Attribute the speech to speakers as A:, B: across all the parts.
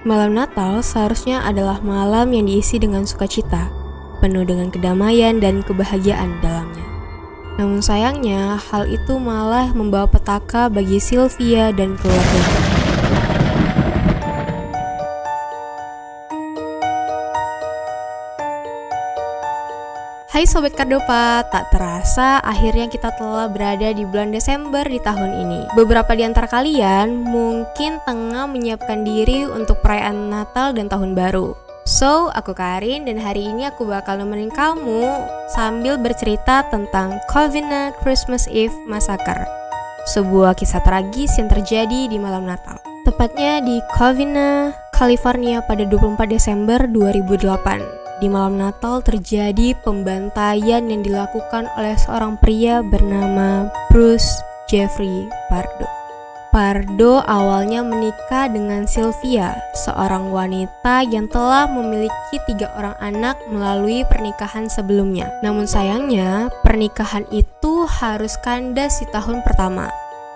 A: Malam Natal seharusnya adalah malam yang diisi dengan sukacita, penuh dengan kedamaian dan kebahagiaan dalamnya. Namun sayangnya, hal itu malah membawa petaka bagi Sylvia dan keluarganya. Hai Sobat Kardopa, tak terasa akhirnya kita telah berada di bulan Desember di tahun ini. Beberapa di antara kalian mungkin tengah menyiapkan diri untuk perayaan Natal dan Tahun Baru. So, aku Karin dan hari ini aku bakal nemenin kamu sambil bercerita tentang Covina Christmas Eve Massacre, sebuah kisah tragis yang terjadi di malam Natal. Tepatnya di Covina, California pada 24 Desember 2008. Di malam Natal terjadi pembantaian yang dilakukan oleh seorang pria bernama Bruce Jeffrey Pardo. Pardo awalnya menikah dengan Sylvia, seorang wanita yang telah memiliki 3 orang anak melalui pernikahan sebelumnya. Namun sayangnya, pernikahan itu harus kandas di tahun pertama.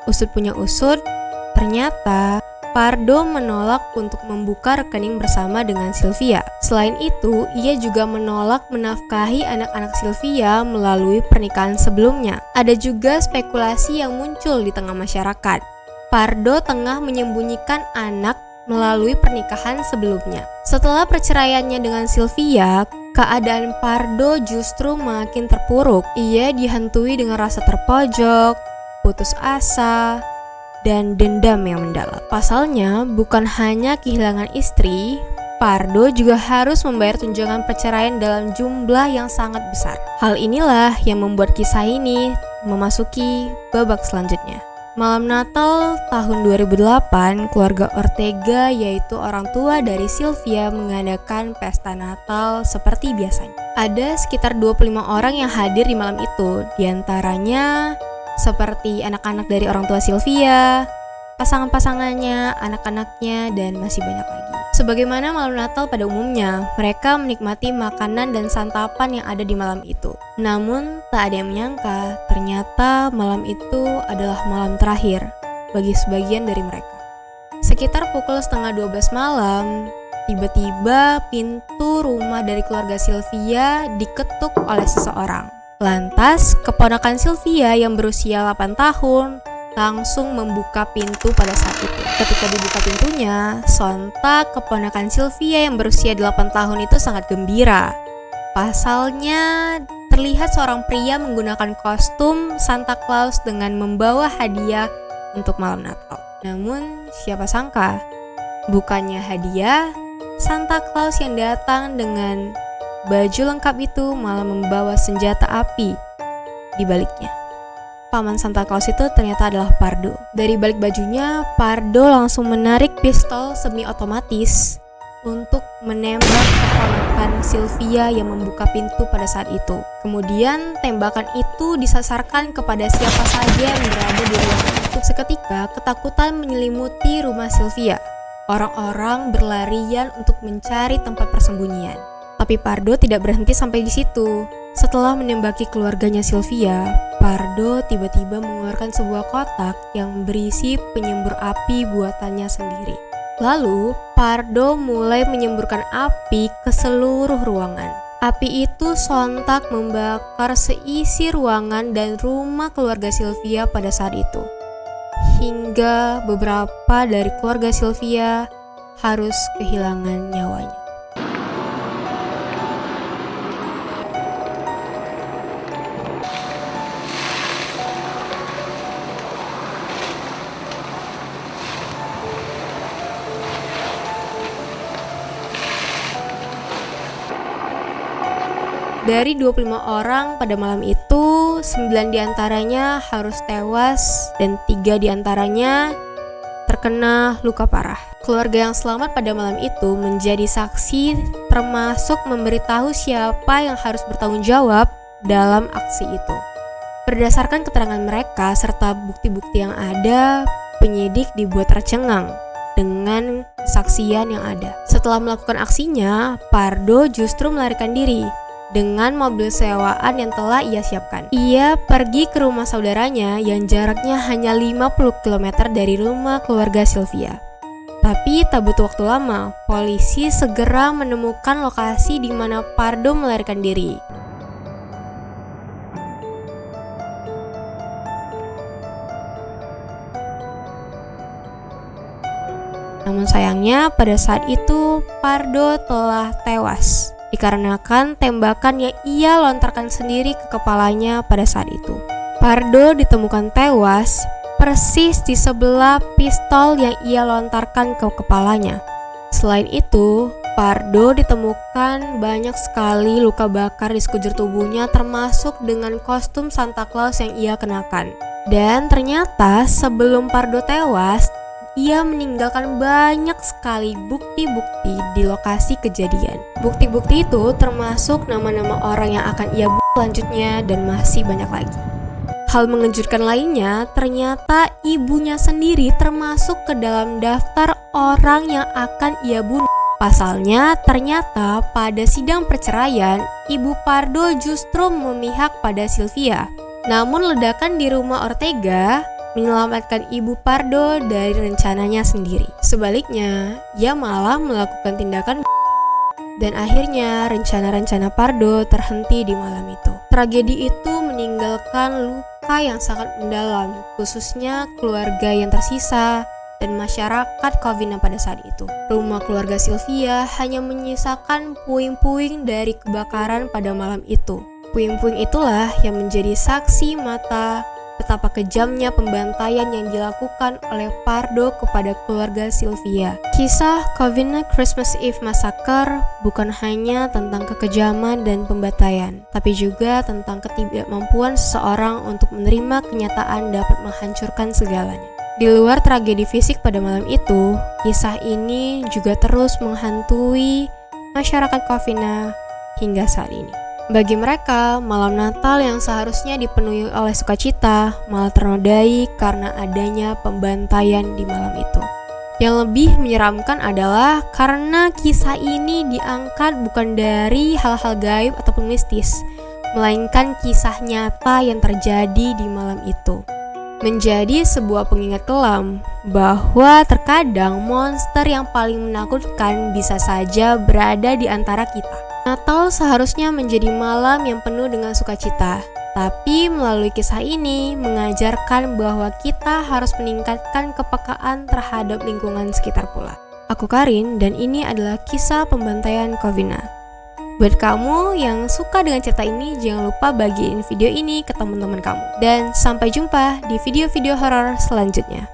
A: Usut punya usut, ternyata Pardo menolak untuk membuka rekening bersama dengan Sylvia. Selain itu, ia juga menolak menafkahi anak-anak Sylvia melalui pernikahan sebelumnya. Ada juga spekulasi yang muncul di tengah masyarakat. Pardo tengah menyembunyikan anak melalui pernikahan sebelumnya. Setelah perceraiannya dengan Sylvia, keadaan Pardo justru makin terpuruk. Ia dihantui dengan rasa terpojok, putus asa, dan dendam yang mendalam. Pasalnya, bukan hanya kehilangan istri, Pardo juga harus membayar tunjangan perceraian dalam jumlah yang sangat besar. Hal inilah yang membuat kisah ini memasuki babak selanjutnya. Malam Natal tahun 2008, keluarga Ortega, yaitu orang tua dari Sylvia, mengadakan pesta Natal seperti biasanya. Ada sekitar 25 orang yang hadir di malam itu, diantaranya seperti anak-anak dari orang tua Sylvia, pasangan-pasangannya, anak-anaknya, dan masih banyak lagi. Sebagaimana malam Natal pada umumnya, mereka menikmati makanan dan santapan yang ada di malam itu. Namun, tak ada yang menyangka, ternyata malam itu adalah malam terakhir bagi sebagian dari mereka. Sekitar pukul 11:30 malam, tiba-tiba pintu rumah dari keluarga Sylvia diketuk oleh seseorang. Lantas, keponakan Sylvia yang berusia 8 tahun langsung membuka pintu pada saat itu. Ketika dibuka pintunya, sontak keponakan Sylvia yang berusia 8 tahun itu sangat gembira. Pasalnya, terlihat seorang pria menggunakan kostum Santa Claus dengan membawa hadiah untuk malam Natal. Namun, siapa sangka, bukannya hadiah, Santa Claus yang datang dengan baju lengkap itu malah membawa senjata api di baliknya. Paman Santa Claus itu ternyata adalah Pardo. Dari balik bajunya, Pardo langsung menarik pistol semi otomatis untuk menembak keponakan Sylvia yang membuka pintu pada saat itu. Kemudian tembakan itu disasarkan kepada siapa saja yang berada di ruangan itu. Seketika ketakutan menyelimuti rumah Sylvia. Orang-orang berlarian untuk mencari tempat persembunyian. Tapi Pardo tidak berhenti sampai di situ. Setelah menembaki keluarganya Sylvia, Pardo tiba-tiba mengeluarkan sebuah kotak yang berisi penyembur api buatannya sendiri. Lalu, Pardo mulai menyemburkan api ke seluruh ruangan. Api itu sontak membakar seisi ruangan dan rumah keluarga Sylvia pada saat itu. Hingga beberapa dari keluarga Sylvia harus kehilangan nyawanya. Dari 25 orang pada malam itu, 9 diantaranya harus tewas dan 3 diantaranya terkena luka parah. Keluarga yang selamat pada malam itu menjadi saksi, termasuk memberitahu siapa yang harus bertanggung jawab dalam aksi itu. Berdasarkan keterangan mereka serta bukti-bukti yang ada, penyidik dibuat tercengang dengan kesaksian yang ada. Setelah melakukan aksinya, Pardo justru melarikan diri dengan mobil sewaan yang telah ia siapkan. Ia pergi ke rumah saudaranya yang jaraknya hanya 50 km dari rumah keluarga Sylvia. Tapi tak butuh waktu lama, polisi segera menemukan lokasi di mana Pardo melarikan diri. Namun sayangnya pada saat itu Pardo telah tewas dikarenakan tembakan yang ia lontarkan sendiri ke kepalanya pada saat itu. Pardo ditemukan tewas persis di sebelah pistol yang ia lontarkan ke kepalanya. Selain itu, Pardo ditemukan banyak sekali luka bakar di sekujur tubuhnya termasuk dengan kostum Santa Claus yang ia kenakan. Dan ternyata sebelum Pardo tewas, ia meninggalkan banyak sekali bukti-bukti di lokasi kejadian. Bukti-bukti itu termasuk nama-nama orang yang akan ia bunuh selanjutnya dan masih banyak lagi. Hal mengejutkan lainnya, ternyata ibunya sendiri termasuk ke dalam daftar orang yang akan ia bunuh. Pasalnya, ternyata pada sidang perceraian, ibu Pardo justru memihak pada Sylvia. Namun ledakan di rumah Ortega menyelamatkan ibu Pardo dari rencananya sendiri. Sebaliknya, ia malah melakukan tindakan dan akhirnya rencana-rencana Pardo terhenti di malam itu. Tragedi itu meninggalkan luka yang sangat mendalam, khususnya keluarga yang tersisa dan masyarakat Covina pada saat itu. Rumah keluarga Sylvia hanya menyisakan puing-puing dari kebakaran pada malam itu. Puing-puing itulah yang menjadi saksi mata betapa kejamnya pembantaian yang dilakukan oleh Pardo kepada keluarga Sylvia. Kisah Covina Christmas Eve Massacre bukan hanya tentang kekejaman dan pembantaian, tapi juga tentang ketidakmampuan seseorang untuk menerima kenyataan dapat menghancurkan segalanya. Di luar tragedi fisik pada malam itu, kisah ini juga terus menghantui masyarakat Covina hingga saat ini. Bagi mereka, malam Natal yang seharusnya dipenuhi oleh sukacita malah ternodai karena adanya pembantaian di malam itu. Yang lebih menyeramkan adalah karena kisah ini diangkat bukan dari hal-hal gaib ataupun mistis, melainkan kisah nyata yang terjadi di malam itu. Menjadi sebuah pengingat kelam bahwa terkadang monster yang paling menakutkan bisa saja berada di antara kita. Natal seharusnya menjadi malam yang penuh dengan sukacita, tapi melalui kisah ini mengajarkan bahwa kita harus meningkatkan kepekaan terhadap lingkungan sekitar pula. Aku Karin dan ini adalah kisah pembantaian Covina. Buat kamu yang suka dengan cerita ini, jangan lupa bagiin video ini ke teman-teman kamu. Dan sampai jumpa di video-video horor selanjutnya.